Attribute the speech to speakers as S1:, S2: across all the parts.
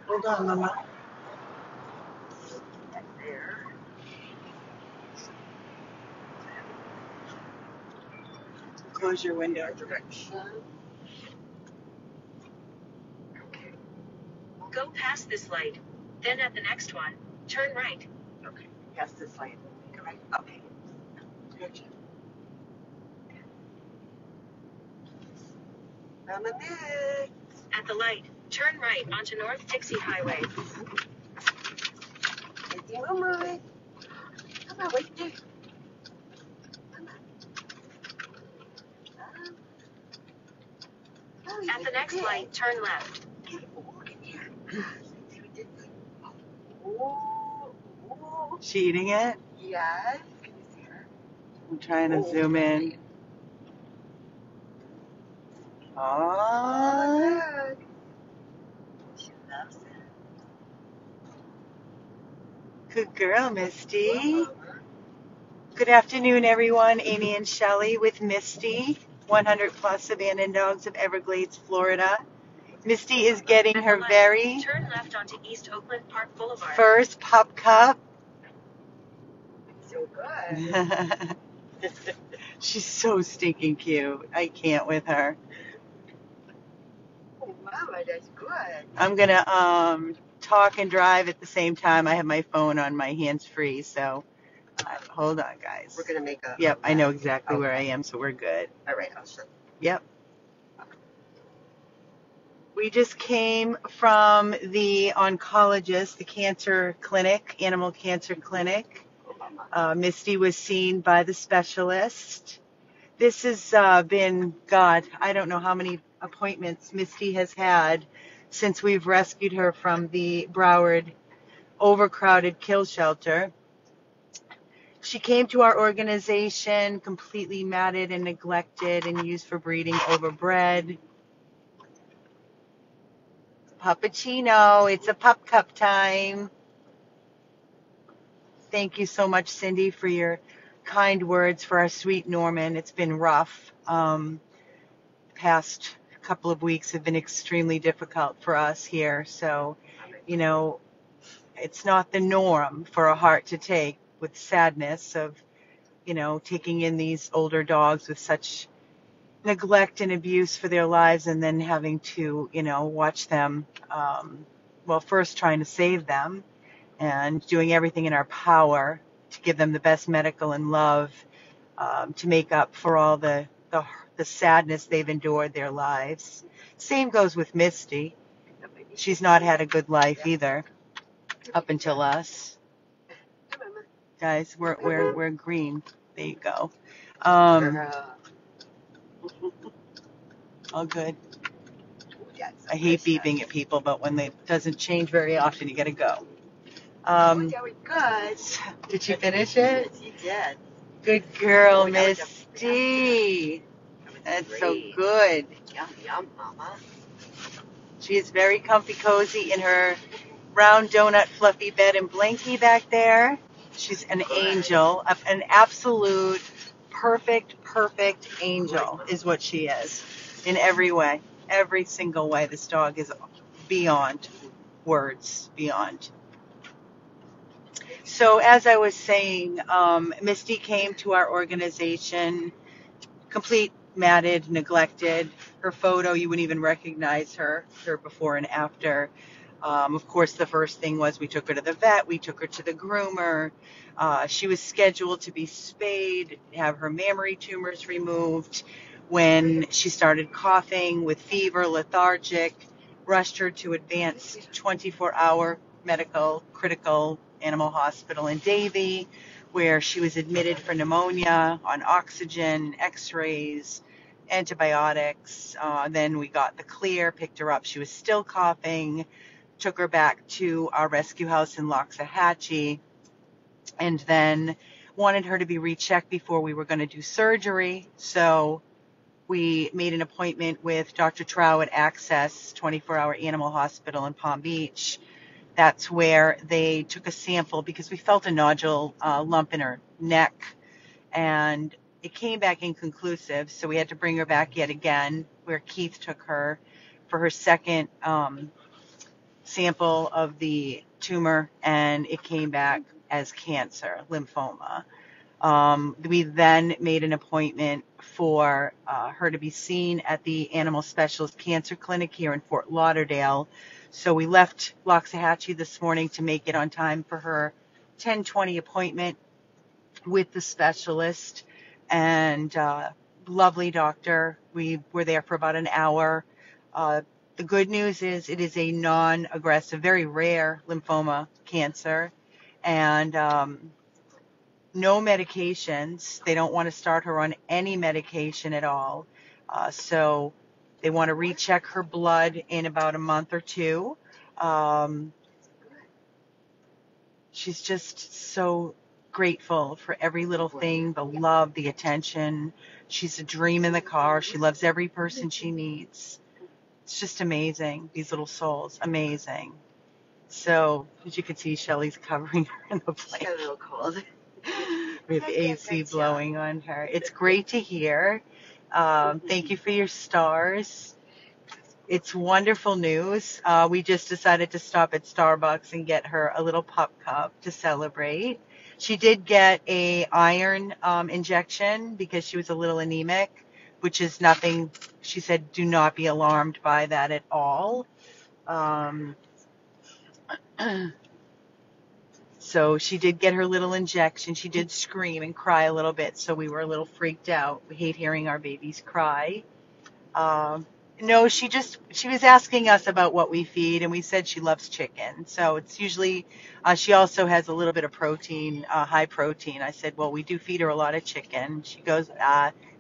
S1: Hold on, Mama.
S2: There.
S1: Close your window.
S2: Direction. Okay.
S3: Go past this light. Then at the next one, turn right.
S2: Okay. Past this light. Correct. Okay.
S1: Gotcha.
S2: On the next.
S3: At the light, turn right onto North Dixie Highway.
S2: Easy, Mama. Come on, wait there. Come on. Oh,
S3: At the next light, turn left.
S1: She eating it?
S2: Yes. Can you see her?
S1: I'm trying to zoom in. Oh,
S2: Look. She loves it.
S1: good girl, Misty. Good afternoon, everyone. Amy and Shelley with Misty, 100 plus abandoned dogs of Everglades, Florida. Misty is getting her very
S3: Turn left onto East Oakland Park Boulevard.
S1: first pup cup.
S2: So good.
S1: She's so stinking cute. I can't with her.
S2: Oh, Mama, that's good.
S1: I'm gonna talk and drive at the same time. I have my phone on my hands free, so hold on, guys.
S2: We're gonna make a.
S1: Yep, I know exactly where I am, so we're good.
S2: All right, I'll show.
S1: Yep. We just came from the oncologist, the cancer clinic, animal cancer clinic. Misty was seen by the specialist. This has been, God, I don't know how many appointments Misty has had since we've rescued her from the Broward overcrowded kill shelter. She came to our organization completely matted and neglected and used for breeding, overbred. Puppuccino, it's a pup cup time. Thank you so much, Cindy, for your kind words for our sweet Norman. It's been rough. Past couple of weeks have been extremely difficult for us here. So, it's not the norm for a heart to take with sadness of, taking in these older dogs with such neglect and abuse for their lives and then having to, watch them, first trying to save them and doing everything in our power to give them the best medical and love to make up for all the sadness they've endured their lives. Same goes with Misty. She's not had a good life either up until us. Guys, we're green. There you go. All good. I hate beeping at people, but when it doesn't change very often, you gotta go.
S2: Good.
S1: Did she finish it?
S2: She did.
S1: Good girl, Misty. That's so good.
S2: Yum, yum, Mama.
S1: She is very comfy, cozy in her round donut fluffy bed and blankie back there. She's an angel, an absolute perfect angel is what she is in every way, every single way. This dog is beyond words, beyond. So as I was saying, Misty came to our organization, complete matted, neglected. Her photo, you wouldn't even recognize her before and after. Of course, the first thing was we took her to the vet. We took her to the groomer. She was scheduled to be spayed, have her mammary tumors removed. When she started coughing with fever, lethargic, rushed her to advanced 24-hour medical critical animal hospital in Davie, where she was admitted for pneumonia, on oxygen, x-rays, antibiotics. Then we got the clear, picked her up. She was still coughing, took her back to our rescue house in Loxahatchee, and then wanted her to be rechecked before we were going to do surgery. So we made an appointment with Dr. Trow at Access 24-hour Animal Hospital in Palm Beach. That's where they took a sample because we felt a nodule lump in her neck, and it came back inconclusive. So we had to bring her back yet again, where Keith took her for her second sample of the tumor, and it came back as cancer, lymphoma. We then made an appointment for her to be seen at the Animal Specialist Cancer Clinic here in Fort Lauderdale. So we left Loxahatchee this morning to make it on time for her 10:20 appointment with the specialist. And lovely doctor. We were there for about an hour. The good news is it is a non-aggressive, very rare lymphoma cancer. And no medications. They don't want to start her on any medication at all. So they want to recheck her blood in about a month or two. She's just so grateful for every little thing, the love, the attention. She's a dream in the car. She loves every person she meets. It's just amazing, these little souls. Amazing. So, as you can see, Shelly's covering her in the
S2: She's got a
S1: blanket
S2: little cold.
S1: with AC blowing on her. It's great to hear. Thank you for your stars. It's wonderful news. We just decided to stop at Starbucks and get her a little pup cup to celebrate. She did get a iron injection because she was a little anemic, which is nothing. She said, do not be alarmed by that at all. So she did get her little injection. She did scream and cry a little bit, so we were a little freaked out. We hate hearing our babies cry. No, she was asking us about what we feed, and we said she loves chicken. So it's usually, she also has a little bit of protein, high protein. I said, well, we do feed her a lot of chicken. She goes,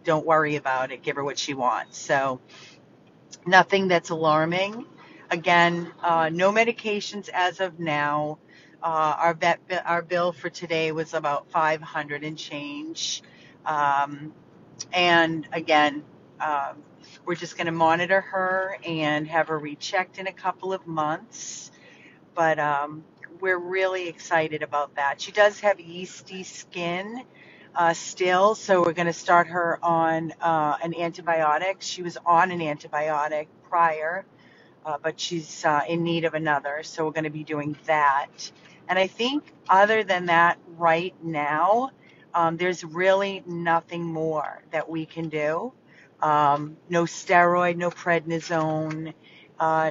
S1: don't worry about it. Give her what she wants. So nothing that's alarming. Again, no medications as of now. Our bill for today was about 500 and change. And again, we're just going to monitor her and have her rechecked in a couple of months. But we're really excited about that. She does have yeasty skin still, so we're going to start her on an antibiotic. She was on an antibiotic prior, but she's in need of another, so we're going to be doing that. And I think other than that, right now, there's really nothing more that we can do. No steroid, no prednisone,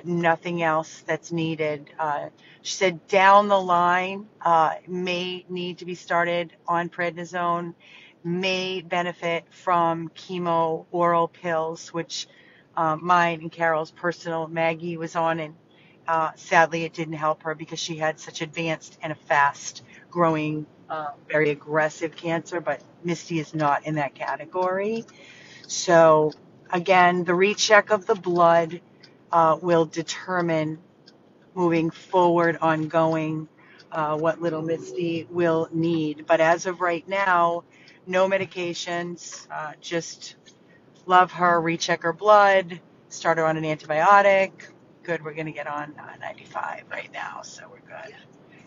S1: nothing else that's needed. She said down the line, may need to be started on prednisone, may benefit from chemo oral pills, which mine and Carol's personal Maggie was on, and sadly it didn't help her because she had such advanced and a fast growing, very aggressive cancer, but Misty is not in that category. So again, the recheck of the blood will determine moving forward, ongoing, what little Misty will need. But as of right now, no medications, just love her, recheck her blood, start her on an antibiotic. Good, we're going to get on 95 right now, so we're good.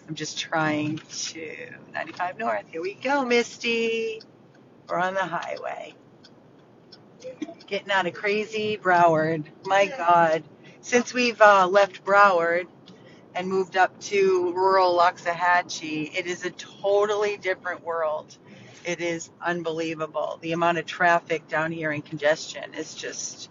S1: I'm just trying to, 95 North, here we go, Misty. We're on the highway. Getting out of crazy Broward. My God. Since we've left Broward and moved up to rural Loxahatchee, it is a totally different world. It is unbelievable. The amount of traffic down here and congestion is just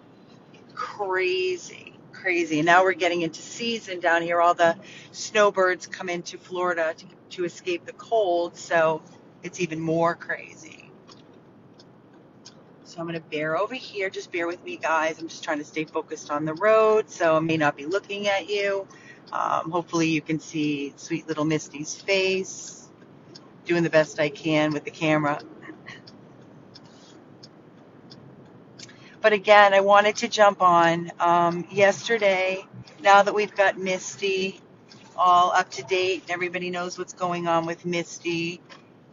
S1: crazy, crazy. And now we're getting into season down here. All the snowbirds come into Florida to escape the cold, so it's even more crazy. So I'm going to bear over here. Just bear with me, guys. I'm just trying to stay focused on the road, so I may not be looking at you. Hopefully you can see sweet little Misty's face. Doing the best I can with the camera. But again, I wanted to jump on. Yesterday, now that we've got Misty all up to date, everybody knows what's going on with Misty.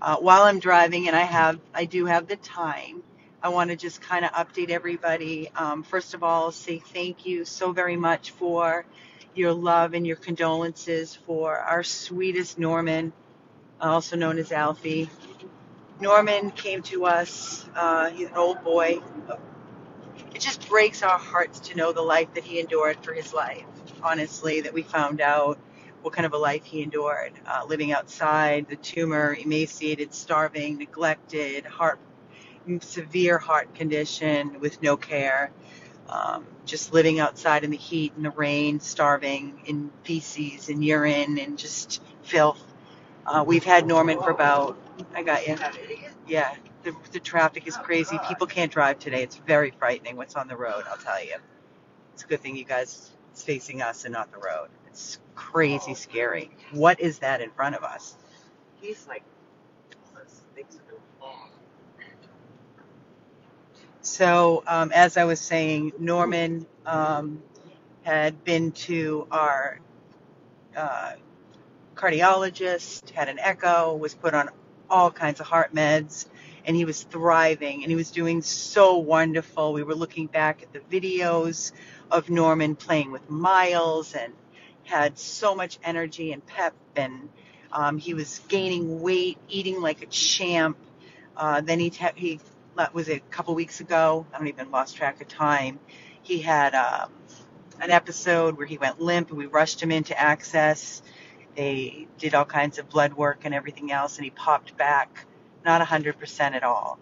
S1: While I'm driving, and I do have the time, I want to just kind of update everybody. First of all, say thank you so very much for your love and your condolences for our sweetest Norman, also known as Alfie. Norman came to us, he's an old boy. It just breaks our hearts to know the life that he endured for his life. honestly, that we found out what kind of a life he endured, living outside, the tumor, emaciated, starving, neglected, severe heart condition with no care, just living outside in the heat and the rain, starving in feces and urine and just filth. We've had Norman for about, I got you. Yeah, the traffic is crazy. People can't drive today. It's very frightening what's on the road, I'll tell you. It's a good thing you guys it's facing us and not the road. It's crazy scary. What is that in front of us?
S2: He's like, things are gonna fall.
S1: So, as I was saying, Norman had been to our uh, cardiologist, had an echo, was put on all kinds of heart meds, and he was thriving and he was doing so wonderful. We were looking back at the videos of Norman playing with Miles and had so much energy and pep, and he was gaining weight, eating like a champ. Then he was it a couple weeks ago. I don't even lost track of time. He had an episode where he went limp, and we rushed him into Access. They did all kinds of blood work and everything else, and he popped back, not 100% at all.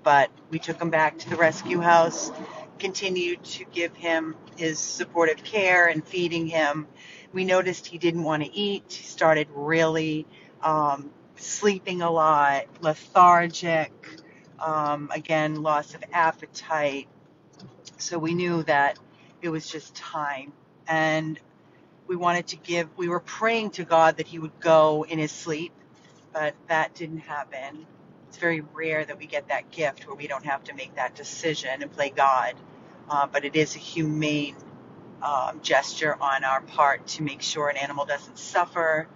S1: But we took him back to the rescue house, continued to give him his supportive care and feeding him. We noticed he didn't want to eat. He started really sleeping a lot, lethargic, again, loss of appetite. So we knew that it was just time. And we were praying to God that he would go in his sleep, but that didn't happen. It's very rare that we get that gift where we don't have to make that decision and play God. But it is a humane gesture on our part to make sure an animal doesn't suffer.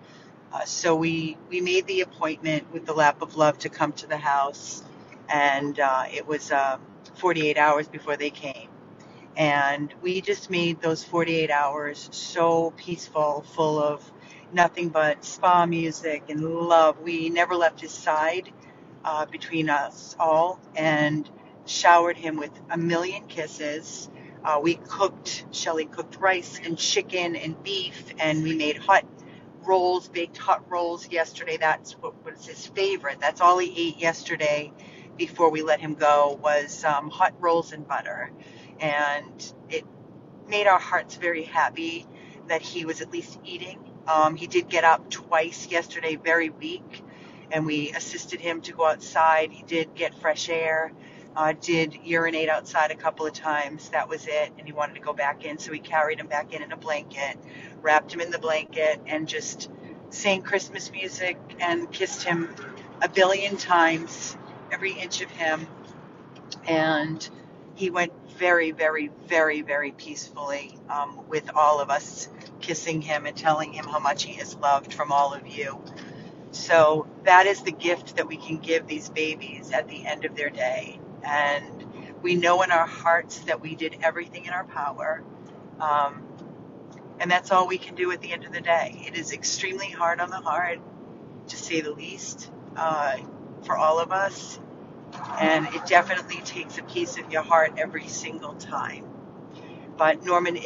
S1: So we made the appointment with the Lap of Love to come to the house, and it was 48 hours before they came. And we just made those 48 hours so peaceful, full of nothing but spa music and love. We never left his side between us all, and showered him with a million kisses. Shelly cooked rice and chicken and beef, and we made baked hot rolls yesterday. That's what was his favorite. That's all he ate yesterday before we let him go was hot rolls and butter. And it made our hearts very happy that he was at least eating. He did get up twice yesterday, very weak, and we assisted him to go outside. He did get fresh air, did urinate outside a couple of times. That was it, and he wanted to go back in, so we carried him back in a blanket, wrapped him in the blanket, and just sang Christmas music and kissed him a billion times, every inch of him. And he went very, very, very, very peacefully with all of us kissing him and telling him how much he is loved from all of you. So that is the gift that we can give these babies at the end of their day. And we know in our hearts that we did everything in our power. And that's all we can do at the end of the day. It is extremely hard on the heart, to say the least, for all of us. And it definitely takes a piece of your heart every single time. But Norman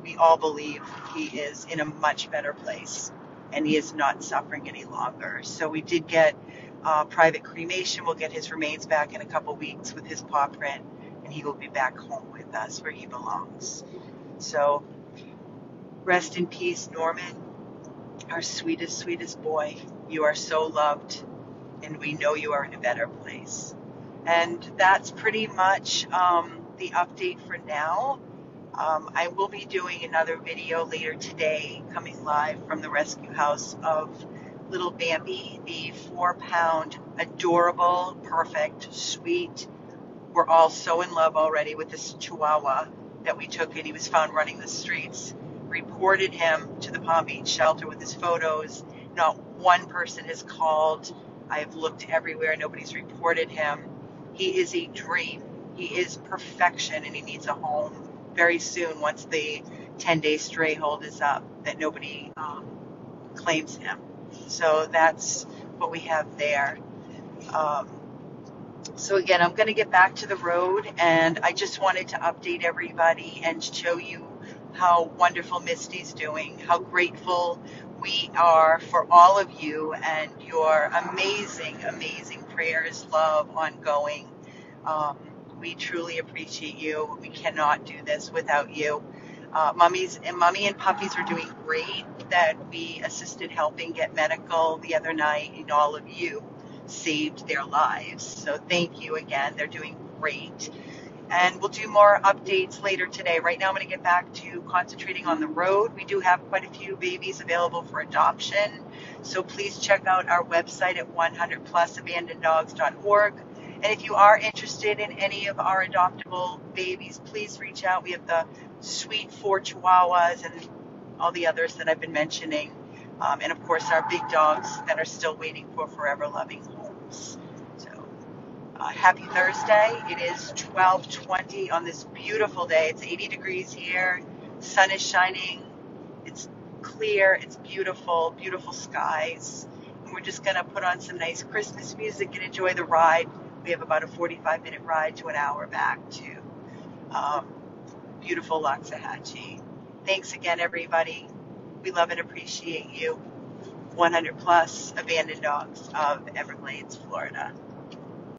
S1: we all believe he is in a much better place, and he is not suffering any longer. So we did get private cremation. We'll get his remains back in a couple weeks with his paw print, and he will be back home with us where he belongs. So rest in peace, Norman, our sweetest, sweetest boy. You are so loved, and we know you are in a better place. And that's pretty much the update for now. I will be doing another video later today, coming live from the rescue house of little Bambi, the 4-pound, adorable, perfect, sweet. We're all so in love already with this Chihuahua that we took, and he was found running the streets. Reported him to the Palm Beach shelter with his photos. Not one person has called. I have looked everywhere. Nobody's reported him. He is a dream. He is perfection, and he needs a home very soon once the 10-day stray hold is up, that nobody claims him. So that's what we have there. So again, I'm going to get back to the road, and I just wanted to update everybody and show you how wonderful Misty's doing, how grateful we are for all of you and your amazing, amazing prayers, love, ongoing. Um, we truly appreciate you. We cannot do this without you. Mummy and puppies are doing great. That we assisted helping get medical the other night, and all of you saved their lives. So thank you again. They're doing great. And we'll do more updates later today. Right now, I'm going to get back to concentrating on the road. We do have quite a few babies available for adoption. So please check out our website at 100plusabandoneddogs.org. And if you are interested in any of our adoptable babies, please reach out. We have the sweet 4 Chihuahuas and all the others that I've been mentioning. And of course, our big dogs that are still waiting for forever loving homes. So happy Thursday. It is 12:20 on this beautiful day. It's 80 degrees here. Sun is shining. It's clear. It's beautiful, beautiful skies. And we're just going to put on some nice Christmas music and enjoy the ride. We have about a 45-minute ride to an hour back to um, beautiful Loxahatchee. Thanks again, everybody. We love and appreciate you. 100 plus abandoned dogs of Everglades, Florida.